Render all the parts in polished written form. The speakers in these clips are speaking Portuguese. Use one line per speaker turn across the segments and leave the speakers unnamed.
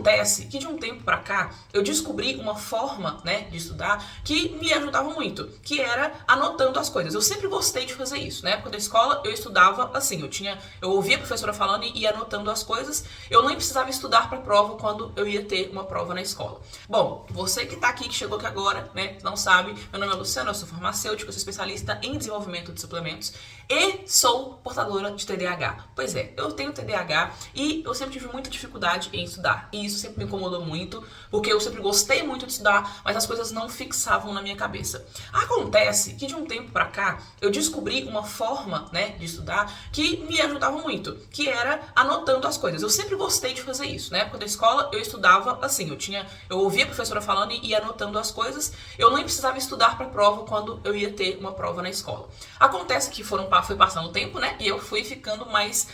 Acontece que de um tempo pra cá eu descobri uma forma, né, de estudar que me ajudava muito, que era anotando as coisas. Eu sempre gostei de fazer isso. Na época da escola eu estudava assim, eu ouvia a professora falando e ia anotando as coisas. Eu nem precisava estudar pra prova quando eu ia ter uma prova na escola. Bom, você que tá aqui, que chegou aqui agora, né, não sabe, meu nome é Luciana, eu sou farmacêutica, eu sou especialista em desenvolvimento de suplementos e sou portadora de TDAH. Pois é, eu tenho TDAH e eu sempre tive muita dificuldade em estudar. E isso sempre me incomodou muito, porque eu sempre gostei muito de estudar, mas as coisas não fixavam na minha cabeça. Acontece que de um tempo pra cá eu descobri uma forma, né, de estudar que me ajudava muito, que era anotando as coisas. Eu sempre gostei de fazer isso. Na época da escola eu estudava assim, eu ouvia a professora falando e ia anotando as coisas. Eu nem precisava estudar pra prova quando eu ia ter uma prova na escola. Acontece que foi passando o tempo, né, e eu fui ficando mais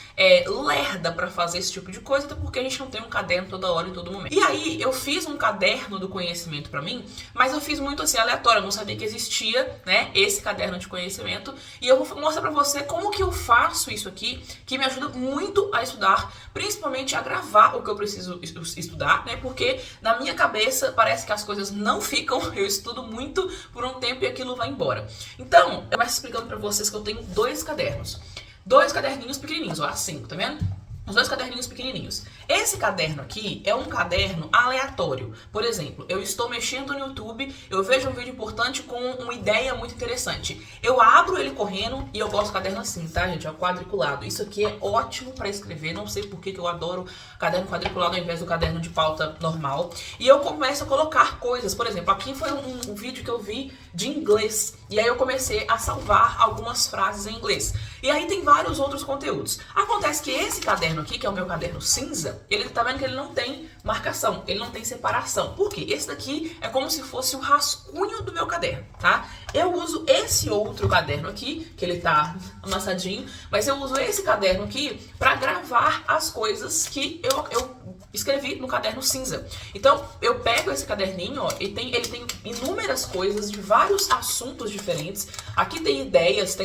lerda pra fazer esse tipo de coisa, até porque a gente não tem um caderno toda hora, em todo momento. E aí eu fiz um caderno do conhecimento pra mim, mas eu fiz muito assim, aleatório, eu não sabia que existia, né, esse caderno de conhecimento, e eu vou mostrar pra você como que eu faço isso aqui, que me ajuda muito a estudar, principalmente a gravar o que eu preciso estudar, né, porque na minha cabeça parece que as coisas não ficam, eu estudo muito por um tempo e aquilo vai embora. Então, eu começo explicando pra vocês que eu tenho dois caderninhos pequenininhos, ó, assim, tá vendo? Os dois caderninhos pequenininhos. Esse caderno aqui é um caderno aleatório. Por exemplo, eu estou mexendo no YouTube, eu vejo um vídeo importante com uma ideia muito interessante. Eu abro ele correndo e eu gosto do caderno assim, tá, gente? É quadriculado. Isso aqui é ótimo para escrever. Não sei por que eu adoro caderno quadriculado ao invés do caderno de pauta normal. E eu começo a colocar coisas. Por exemplo, aqui foi um vídeo que eu vi de inglês. E aí eu comecei a salvar algumas frases em inglês. E aí tem vários outros conteúdos. Acontece que esse caderno aqui, que é o meu caderno cinza, ele tá vendo que ele não tem marcação, ele não tem separação. Por quê? Esse daqui é como se fosse o rascunho do meu caderno, tá? Eu uso esse outro caderno aqui, que ele tá amassadinho, mas eu uso esse caderno aqui pra gravar as coisas que eu escrevi no caderno cinza. Então, eu pego esse caderninho, ó, e ele tem inúmeras coisas de vários assuntos diferentes. Aqui tem ideias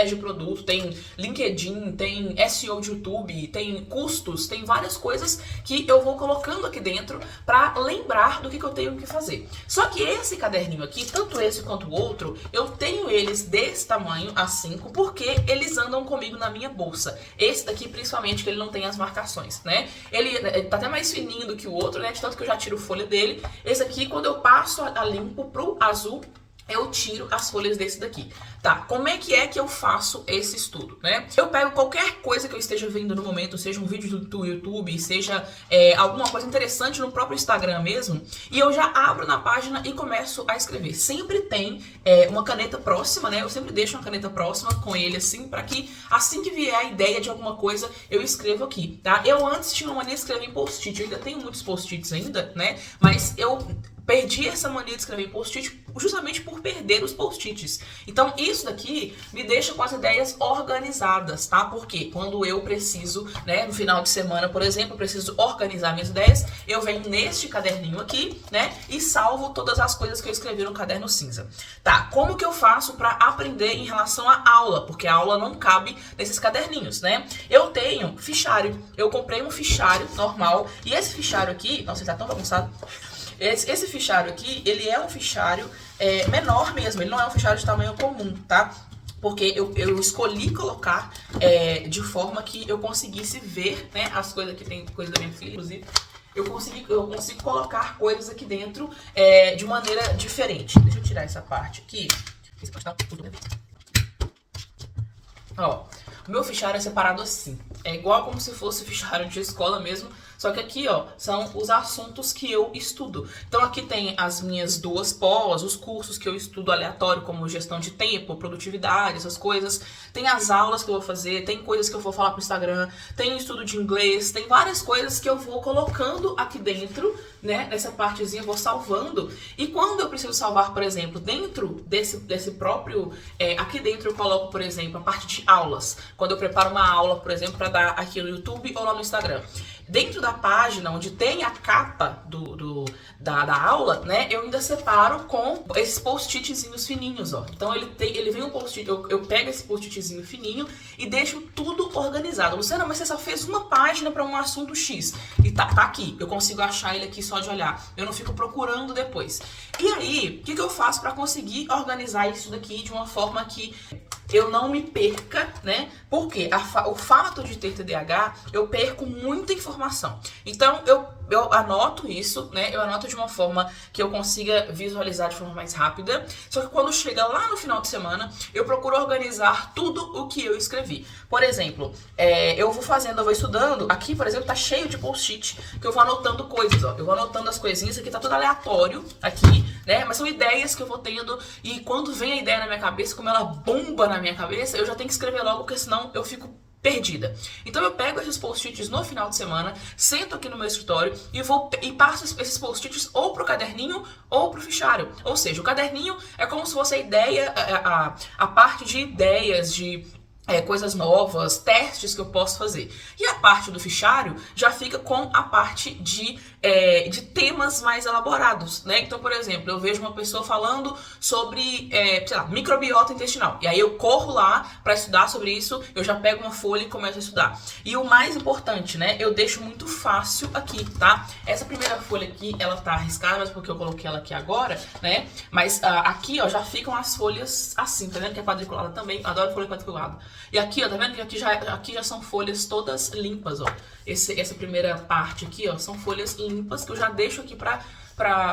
de produto, tem LinkedIn, tem SEO de YouTube, tem custos, tem várias coisas que eu vou colocando aqui dentro pra lembrar do que eu tenho que fazer. Só que esse caderninho aqui, tanto esse quanto o outro, eu tenho eles desse tamanho, A5, porque eles andam comigo na minha bolsa. Esse daqui, principalmente, que ele não tem as marcações, né? Ele tá até mais fininho do que o outro, né? De tanto que eu já tiro folha dele. Esse aqui, quando eu passo a limpo pro azul, eu tiro as folhas desse daqui. Tá, como é que eu faço esse estudo, né? Eu pego qualquer coisa que eu esteja vendo no momento, seja um vídeo do YouTube, seja alguma coisa interessante no próprio Instagram mesmo, e eu já abro na página e começo a escrever. Sempre tem uma caneta próxima, né? Eu sempre deixo uma caneta próxima com ele assim, pra que assim que vier a ideia de alguma coisa, eu escrevo aqui, tá? Eu antes tinha uma mania de escrever em post-it, eu ainda tenho muitos post-its ainda, né? Mas eu perdi essa mania de escrever em post-it justamente por perder os post-its. Então isso daqui me deixa com as ideias organizadas, tá? Porque quando eu preciso, né, no final de semana, por exemplo, eu preciso organizar minhas ideias, eu venho neste caderninho aqui, né, e salvo todas as coisas que eu escrevi no caderno cinza. Tá, como que eu faço para aprender em relação à aula? Porque a aula não cabe nesses caderninhos, né? Eu tenho fichário, eu comprei um fichário normal, e esse fichário aqui, nossa, ele tá tão bagunçado. Esse fichário aqui, ele é um fichário menor mesmo, ele não é um fichário de tamanho comum, tá? Porque eu escolhi colocar de forma que eu conseguisse ver, né, as coisas que tem, coisa da minha filha, inclusive. Eu consigo colocar coisas aqui dentro de maneira diferente. Deixa eu tirar essa parte aqui. Ó, o meu fichário é separado assim. É igual como se fosse fichário de escola mesmo, só que aqui, ó, são os assuntos que eu estudo. Então aqui tem as minhas duas pós, os cursos que eu estudo aleatório, como gestão de tempo, produtividade, essas coisas. Tem as aulas que eu vou fazer, tem coisas que eu vou falar pro Instagram, tem estudo de inglês, tem várias coisas que eu vou colocando aqui dentro, né, nessa partezinha, eu vou salvando. E quando eu preciso salvar, por exemplo, dentro desse próprio, aqui dentro eu coloco, por exemplo, a parte de aulas. Quando eu preparo uma aula, por exemplo, para dar aqui no YouTube ou lá no Instagram. Dentro da página onde tem a capa da aula, né, eu ainda separo com esses post-itzinhos fininhos, ó. Então ele vem um post-it, eu pego esse post-itzinho fininho e deixo tudo organizado. Luciana, mas você só fez uma página para um assunto X. E tá aqui, eu consigo achar ele aqui só de olhar. Eu não fico procurando depois. E aí, o que eu faço para conseguir organizar isso daqui de uma forma que eu não me perca, né? Porque o fato de ter TDAH, eu perco muita informação. Então, eu anoto isso, né? Eu anoto de uma forma que eu consiga visualizar de forma mais rápida. Só que quando chega lá no final de semana, eu procuro organizar tudo o que eu escrevi. Por exemplo, eu vou estudando. Aqui, por exemplo, tá cheio de post-it que eu vou anotando coisas, ó. Eu vou anotando as coisinhas, aqui tá tudo aleatório, aqui, né? Mas são ideias que eu vou tendo. E quando vem a ideia na minha cabeça, como ela bomba na minha cabeça, eu já tenho que escrever logo, porque senão eu fico perdida. Então eu pego esses post-its no final de semana, sento aqui no meu escritório e passo esses post-its ou pro caderninho ou pro fichário. Ou seja, o caderninho é como se fosse a ideia, a parte de ideias, de coisas novas, testes que eu posso fazer. E a parte do fichário já fica com a parte de temas mais elaborados, né? Então, por exemplo, eu vejo uma pessoa falando sobre, sei lá, microbiota intestinal. E aí eu corro lá para estudar sobre isso, eu já pego uma folha e começo a estudar. E o mais importante, né? Eu deixo muito fácil aqui, tá? Essa primeira folha aqui, ela tá arriscada, mas porque eu coloquei ela aqui agora, né? Mas aqui, ó, já ficam as folhas assim, tá vendo que é quadriculada também? Adoro folha quadriculada. E aqui, ó, tá vendo que aqui já são folhas todas limpas, ó. Essa primeira parte aqui, ó, são folhas limpas que eu já deixo aqui pra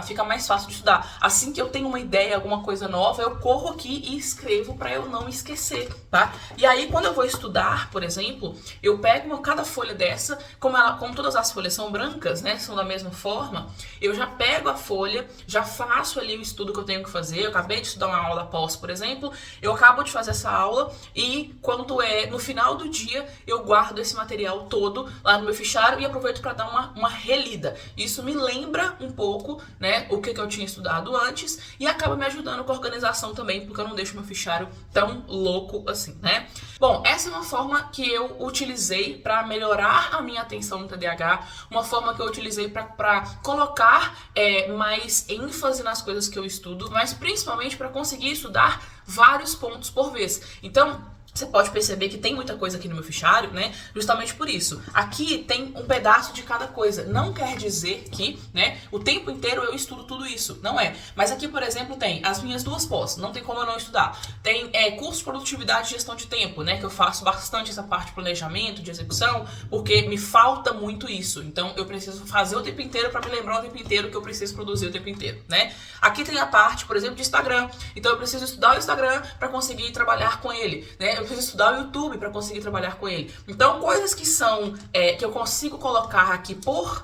ficar mais fácil de estudar. Assim que eu tenho uma ideia, alguma coisa nova, eu corro aqui e escrevo pra eu não esquecer, tá? E aí, quando eu vou estudar, por exemplo, eu pego cada folha dessa, como todas as folhas são brancas, né, são da mesma forma, eu já pego a folha, já faço ali o estudo que eu tenho que fazer. Eu acabei de estudar uma aula pós, por exemplo, eu acabo de fazer essa aula e quando no final do dia, eu guardo esse material todo lá no meu fichário e aproveito para dar uma relida. Isso me lembra um pouco, né, o que eu tinha estudado antes e acaba me ajudando com a organização também, porque eu não deixo meu fichário tão louco assim, né? Bom, essa é uma forma que eu utilizei para melhorar a minha atenção no TDAH, uma forma que eu utilizei para colocar mais ênfase nas coisas que eu estudo, mas principalmente para conseguir estudar vários pontos por vez. Então, você pode perceber que tem muita coisa aqui no meu fichário, né? Justamente por isso. Aqui tem um pedaço de cada coisa. Não quer dizer que, né, o tempo inteiro eu estudo tudo isso. Não é. Mas aqui, por exemplo, tem as minhas duas pós. Não tem como eu não estudar. Tem curso de produtividade e gestão de tempo, né? Que eu faço bastante essa parte de planejamento, de execução, porque me falta muito isso. Então, eu preciso fazer o tempo inteiro para me lembrar o tempo inteiro que eu preciso produzir o tempo inteiro, né? Aqui tem a parte, por exemplo, de Instagram. Então, eu preciso estudar o Instagram para conseguir trabalhar com ele, né? Eu preciso estudar o YouTube para conseguir trabalhar com ele. Então, coisas que são que eu consigo colocar aqui por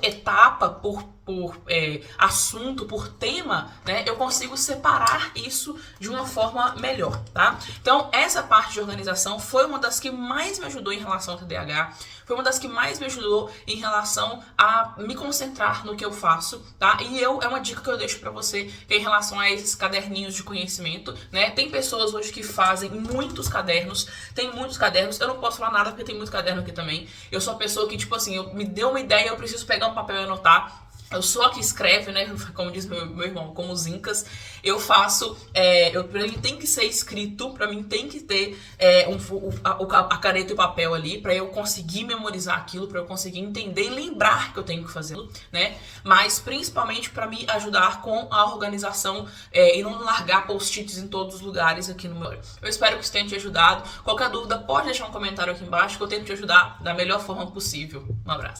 etapa, por assunto, por tema, né? Eu consigo separar isso de uma forma melhor, tá? Então, essa parte de organização foi uma das que mais me ajudou em relação ao TDAH. Foi uma das que mais me ajudou em relação a me concentrar no que eu faço, tá? E é uma dica que eu deixo pra você, que é em relação a esses caderninhos de conhecimento, né? Tem pessoas hoje que fazem muitos cadernos, eu não posso falar nada porque tem muito caderno aqui também. Eu sou a pessoa que, tipo assim, me deu uma ideia, eu preciso pegar um papel e anotar. Eu sou a que escreve, né? Como diz meu irmão, como os incas. Eu faço. Pra mim tem que ser escrito, pra mim tem que ter a caneta e o papel ali, pra eu conseguir memorizar aquilo, pra eu conseguir entender e lembrar que eu tenho que fazer, né? Mas principalmente pra me ajudar com a organização e não largar post-its em todos os lugares aqui no meu. Eu espero que isso tenha te ajudado. Qualquer dúvida, pode deixar um comentário aqui embaixo que eu tento te ajudar da melhor forma possível. Um abraço.